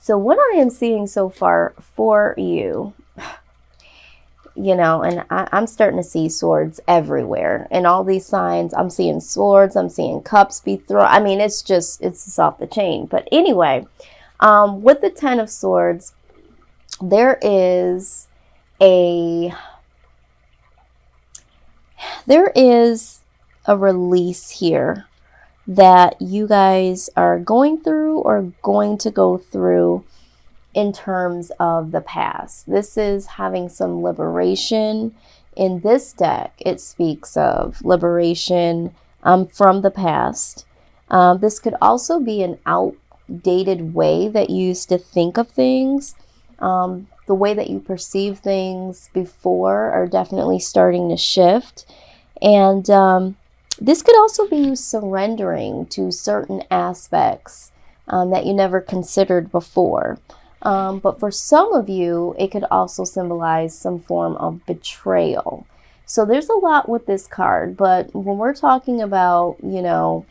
So what I am seeing so far for you, and I'm starting to see swords everywhere. And all these signs, I'm seeing swords, I'm seeing cups be thrown. I mean, it's just off the chain. But anyway, with the Ten of Swords, there is a release here that you guys are going through or going to go through in terms of the past. This is having some liberation. In this deck, it speaks of liberation from the past. This could also be an outdated way that you used to think of things. The way that you perceive things before are definitely starting to shift. And this could also be you surrendering to certain aspects that you never considered before. But for some of you, it could also symbolize some form of betrayal. So there's a lot with this card, but when we're talking about,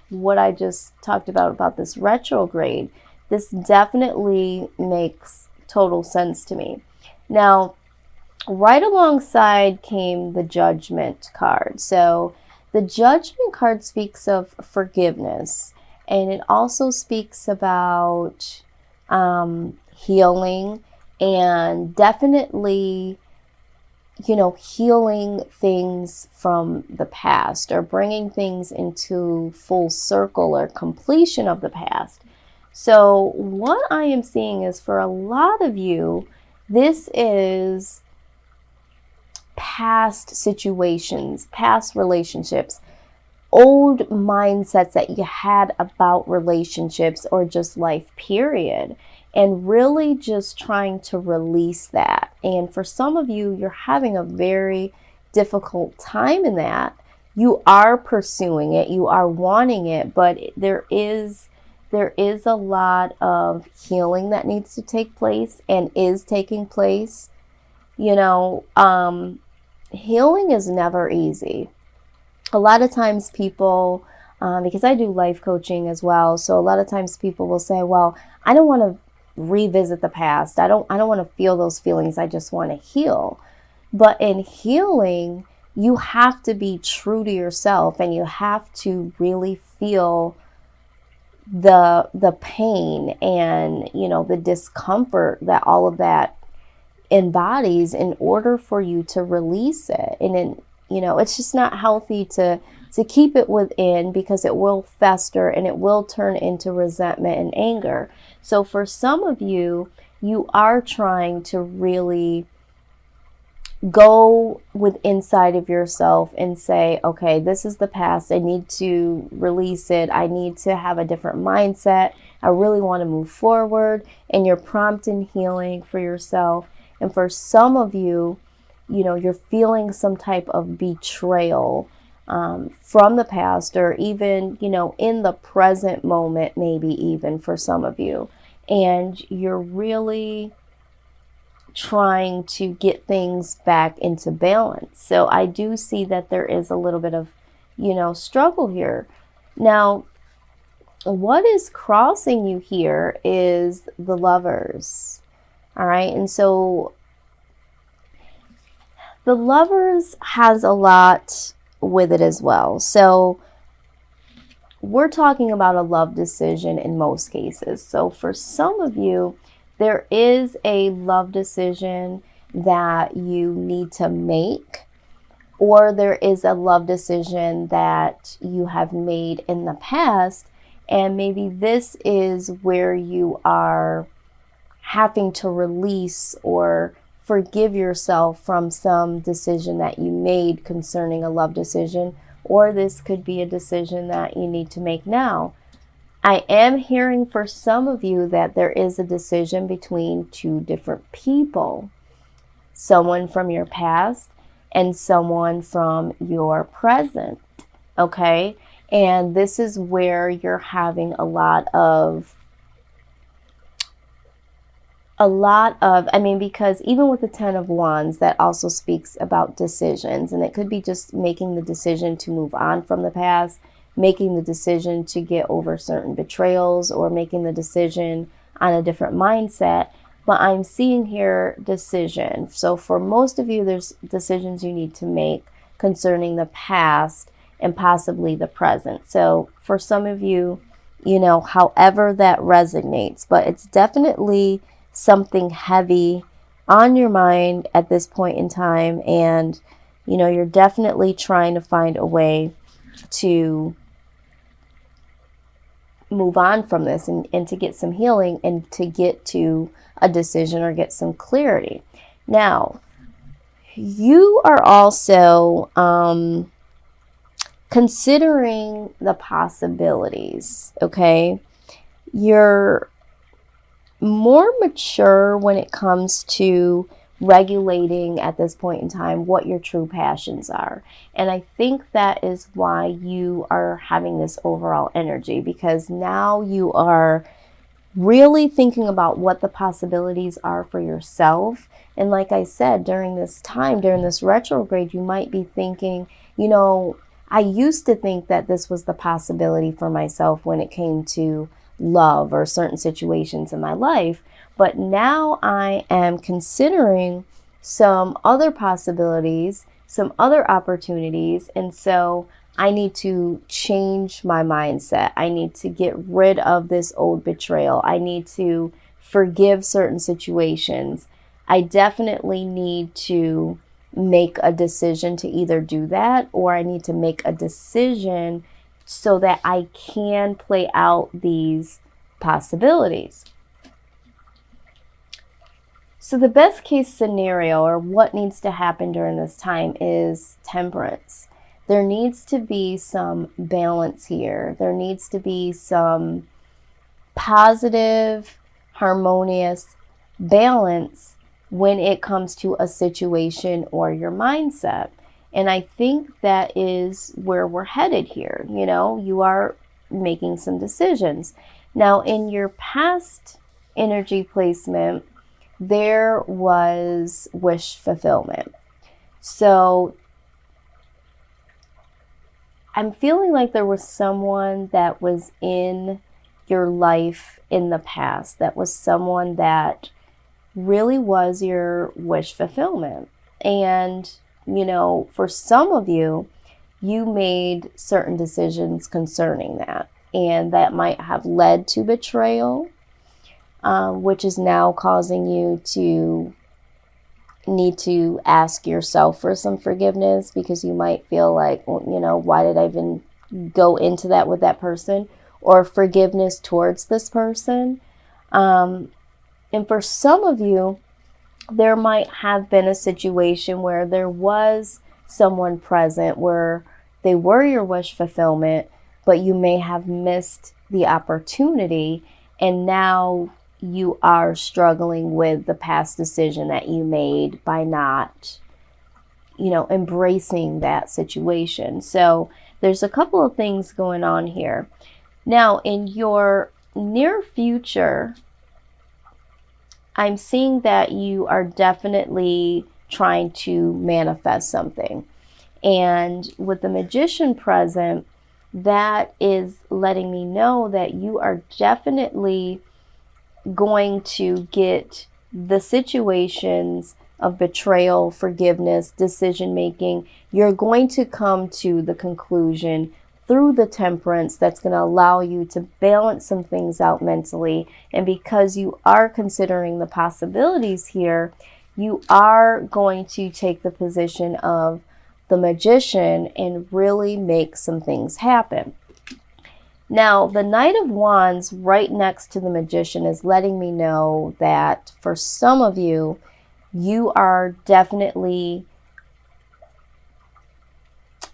what I just talked about this retrograde, this definitely makes total sense to me. Now, right alongside came the Judgment card. So the Judgment card speaks of forgiveness, and it also speaks about healing, and definitely, healing things from the past or bringing things into full circle or completion of the past. So what I am seeing is for a lot of you, this is past situations, past relationships, old mindsets that you had about relationships or just life period, and really just trying to release that. And for some of you, you're having a very difficult time in that. You are pursuing it, you are wanting it, but there is a lot of healing that needs to take place and is taking place. Healing is never easy. A lot of times people, because I do life coaching as well, so a lot of times people will say, well, I don't want to revisit the past. I don't want to feel those feelings. I just want to heal. But in healing, you have to be true to yourself, and you have to really feel the pain and, the discomfort that all of that embodies in order for you to release it. And it's just not healthy to keep it within, because it will fester and it will turn into resentment and anger. So for some of you, you are trying to really go with inside of yourself and say, okay, this is the past. I need to release it. I need to have a different mindset. I really want to move forward. And you're prompting healing for yourself. And for some of you, you're feeling some type of betrayal from the past, or even, in the present moment, maybe even for some of you. And you're really trying to get things back into balance. So I do see that there is a little bit of, struggle here. Now, what is crossing you here is the Lovers. All right. And so the Lovers has a lot with it as well. So we're talking about a love decision in most cases. So for some of you, there is a love decision that you need to make, or there is a love decision that you have made in the past, and maybe this is where you are having to release or forgive yourself from some decision that you made concerning a love decision, or this could be a decision that you need to make now. I am hearing for some of you that there is a decision between two different people, someone from your past and someone from your present, okay? And this is where you're having a lot of, because even with the Ten of Wands, that also speaks about decisions, and it could be just making the decision to move on from the past, making the decision to get over certain betrayals, or making the decision on a different mindset. But I'm seeing here decision. So for most of you, there's decisions you need to make concerning the past and possibly the present. So for some of you, you know, however that resonates, but it's definitely something heavy on your mind at this point in time. And, you know, you're definitely trying to find a way to move on from this and to get some healing and to get to a decision or get some clarity. Now, you are also considering the possibilities, okay? You're more mature when it comes to regulating at this point in time what your true passions are. And I think that is why you are having this overall energy, because now you are really thinking about what the possibilities are for yourself. And like I said, during this time, during this retrograde, you might be thinking, you know, I used to think that this was the possibility for myself when it came to love or certain situations in my life. But now I am considering some other possibilities, some other opportunities. And so I need to change my mindset. I need to get rid of this old betrayal. I need to forgive certain situations. I definitely need to make a decision to either do that, or I need to make a decision so that I can play out these possibilities. So the best case scenario, or what needs to happen during this time, is temperance. There needs to be some balance here. There needs to be some positive, harmonious balance when it comes to a situation or your mindset. And I think that is where we're headed here. You know, you are making some decisions. Now, in your past energy placement, there was wish fulfillment. So I'm feeling like there was someone that was in your life in the past, that was someone that really was your wish fulfillment. And, you know, for some of you, you made certain decisions concerning that. And that might have led to betrayal, which is now causing you to need to ask yourself for some forgiveness, because you might feel like, well, you know, why did I even go into that with that person? Or forgiveness towards this person. And for some of you, there might have been a situation where there was someone present where they were your wish fulfillment, but you may have missed the opportunity, and now you are struggling with the past decision that you made by not, you know, embracing that situation. So there's a couple of things going on here. Now, in your near future, I'm seeing that you are definitely trying to manifest something. And with the Magician present, that is letting me know that you are definitely going to get the situations of betrayal, forgiveness, decision making. You're going to come to the conclusion through the temperance that's going to allow you to balance some things out mentally. And because you are considering the possibilities here, you are going to take the position of the Magician and really make some things happen. Now, the Knight of Wands right next to the Magician is letting me know that for some of you, you are definitely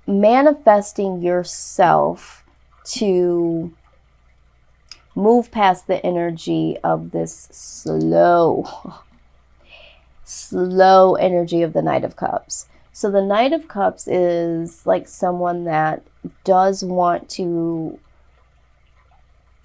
manifesting yourself to move past the energy of this slow energy of the Knight of Cups. So the Knight of Cups is like someone that does want to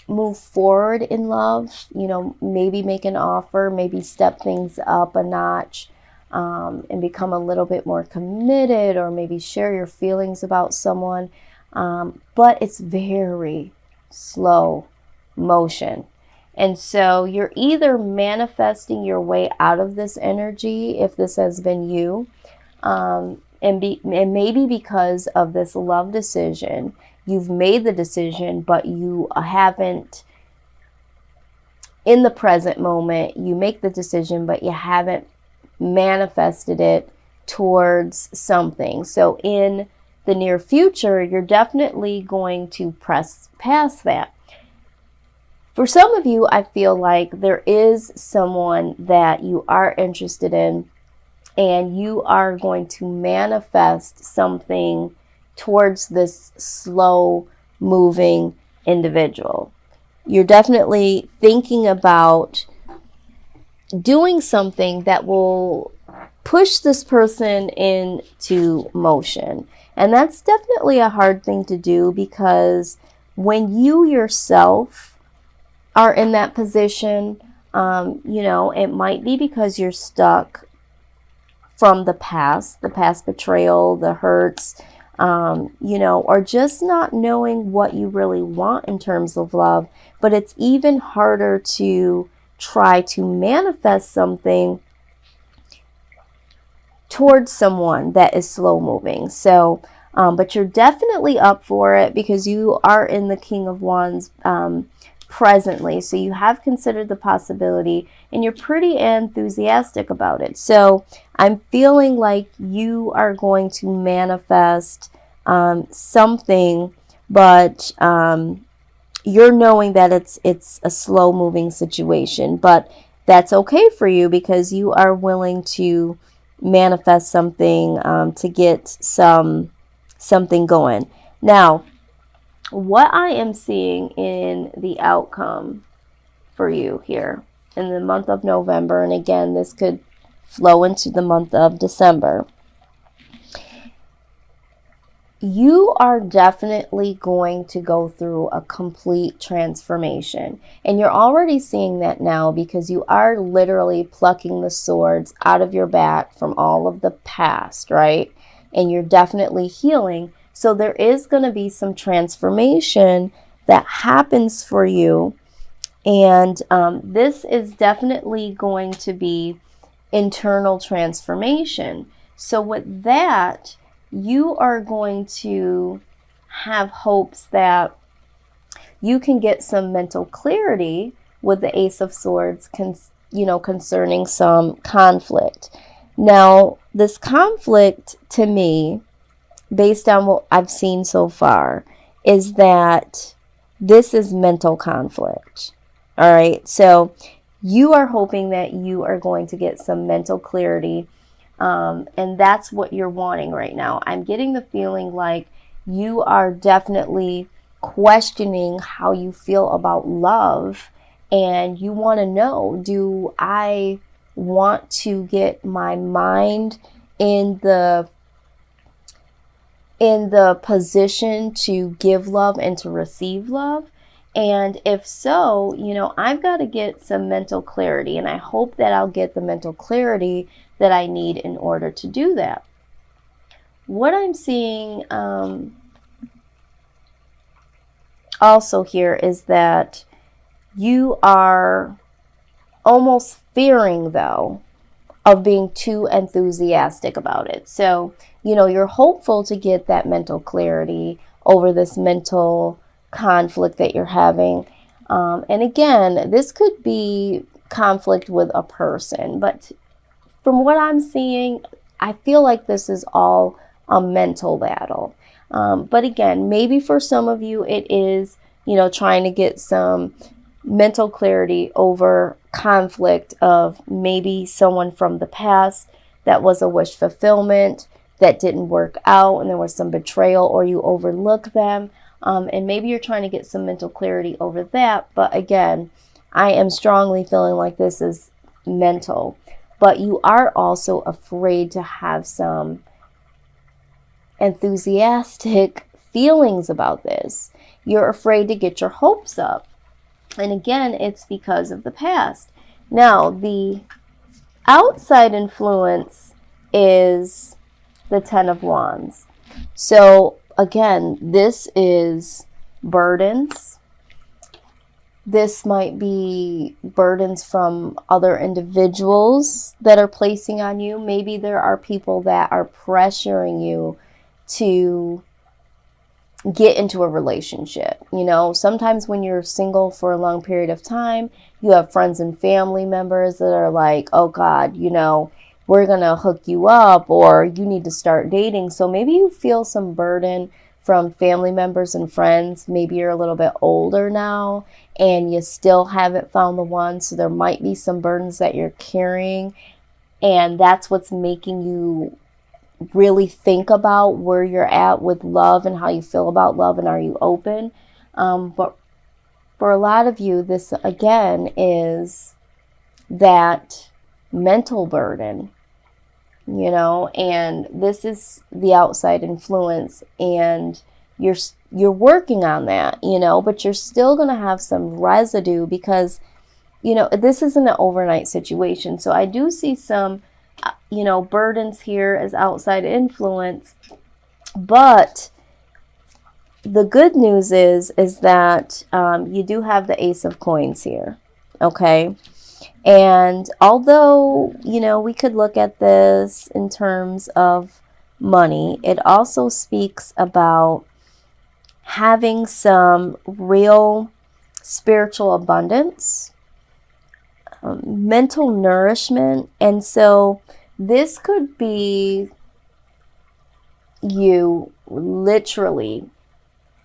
move forward in love, you know, maybe make an offer, maybe step things up a notch, and become a little bit more committed, or maybe share your feelings about someone. But it's very slow motion. And so you're either manifesting your way out of this energy, if this has been you, and maybe because of this love decision, you've made the decision, but you haven't, in the present moment, you make the decision, but you haven't manifested it towards something. So in the near future, you're definitely going to press past that. For some of you, I feel like there is someone that you are interested in, and you are going to manifest something towards this slow moving individual. You're definitely thinking about doing something that will push this person into motion. And that's definitely a hard thing to do, because when you yourself are in that position, it might be because you're stuck from the past betrayal, the hurts, or just not knowing what you really want in terms of love. But it's even harder to try to manifest something towards someone that is slow moving. So, but you're definitely up for it, because you are in the King of Wands presently. So you have considered the possibility, and you're pretty enthusiastic about it. So I'm feeling like you are going to manifest something, but you're knowing that it's a slow moving situation. But that's okay for you, because you are willing to manifest something to get something going. Now, what I am seeing in the outcome for you here in the month of November, and again, this could flow into the month of December, you are definitely going to go through a complete transformation. And you're already seeing that now, because you are literally plucking the swords out of your back from all of the past, right? And you're definitely healing. So there is going to be some transformation that happens for you. And this is definitely going to be internal transformation. So with that, you are going to have hopes that you can get some mental clarity with the Ace of Swords, concerning some conflict. Now, this conflict, to me, based on what I've seen so far, is that this is mental conflict. All right. So you are hoping that you are going to get some mental clarity. And that's what you're wanting right now. I'm getting the feeling like you are definitely questioning how you feel about love. And you want to know, do I want to get my mind in the position to give love and to receive love? And if so, I've got to get some mental clarity, and I hope that I'll get the mental clarity that I need in order to do that. What I'm seeing also here is that you are almost fearing, though, of being too enthusiastic about it. So, you're hopeful to get that mental clarity over this mental conflict that you're having. And again, this could be conflict with a person, but from what I'm seeing, I feel like this is all a mental battle. But again, maybe for some of you, it is, trying to get some mental clarity over conflict of maybe someone from the past that was a wish fulfillment that didn't work out, and there was some betrayal, or you overlooked them. And maybe you're trying to get some mental clarity over that. But again, I am strongly feeling like this is mental. But you are also afraid to have some enthusiastic feelings about this. You're afraid to get your hopes up. And again, it's because of the past. Now, the outside influence is the Ten of Wands. So again, this is burdens. This might be burdens from other individuals that are placing on you. Maybe there are people that are pressuring you to get into a relationship. You know, sometimes when you're single for a long period of time, you have friends and family members that are like, oh God, you know, we're going to hook you up, or you need to start dating. So maybe you feel some burden from family members and friends. Maybe you're a little bit older now and you still haven't found the one. So there might be some burdens that you're carrying. And that's what's making you really think about where you're at with love and how you feel about love, and are you open. But for a lot of you, this again is that mental burden, you know, and this is the outside influence, and you're working on that, you know, but you're still going to have some residue because, you know, this isn't an overnight situation. So I do see some, you know, burdens here as outside influence. But the good news is that you do have the Ace of Coins here. Okay. And although, you know, we could look at this in terms of money, it also speaks about having some real spiritual abundance, mental nourishment. And so this could be you literally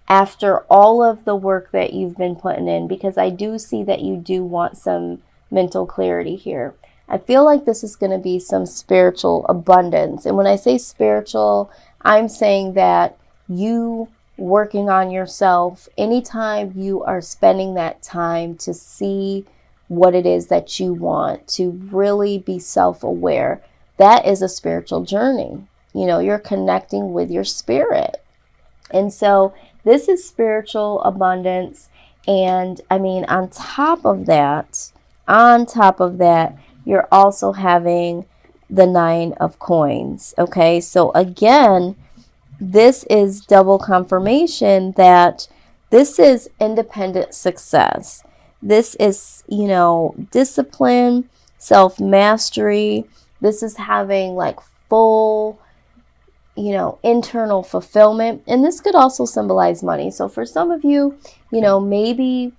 after all of the work that you've been putting in, because I do see that you do want some mental clarity here. I feel like this is going to be some spiritual abundance. And when I say spiritual, I'm saying that you working on yourself, anytime you are spending that time to see what it is that you want, to really be self-aware, that is a spiritual journey. You know, you're connecting with your spirit. And so this is spiritual abundance. And I mean, on top of that, you're also having the 9 of Coins. Okay, so again, this is double confirmation that this is independent success. This is, you know, discipline, self-mastery. This is having like full, you know, internal fulfillment. And this could also symbolize money. So for some of you, you know, maybe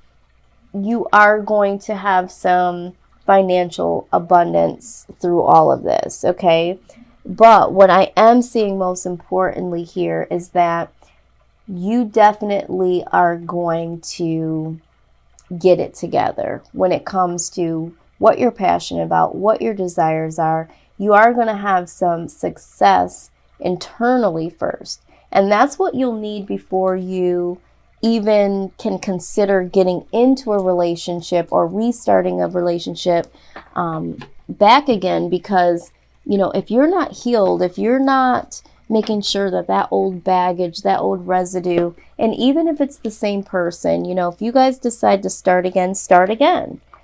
you are going to have some financial abundance through all of this. Okay. But what I am seeing most importantly here is that you definitely are going to get it together when it comes to what you're passionate about, what your desires are. You are going to have some success internally first. And that's what you'll need before you even can consider getting into a relationship or restarting a relationship back again. Because, you know, if you're not healed, if you're not making sure that that old baggage, that old residue, and even if it's the same person, you know, if you guys decide to start again, start again.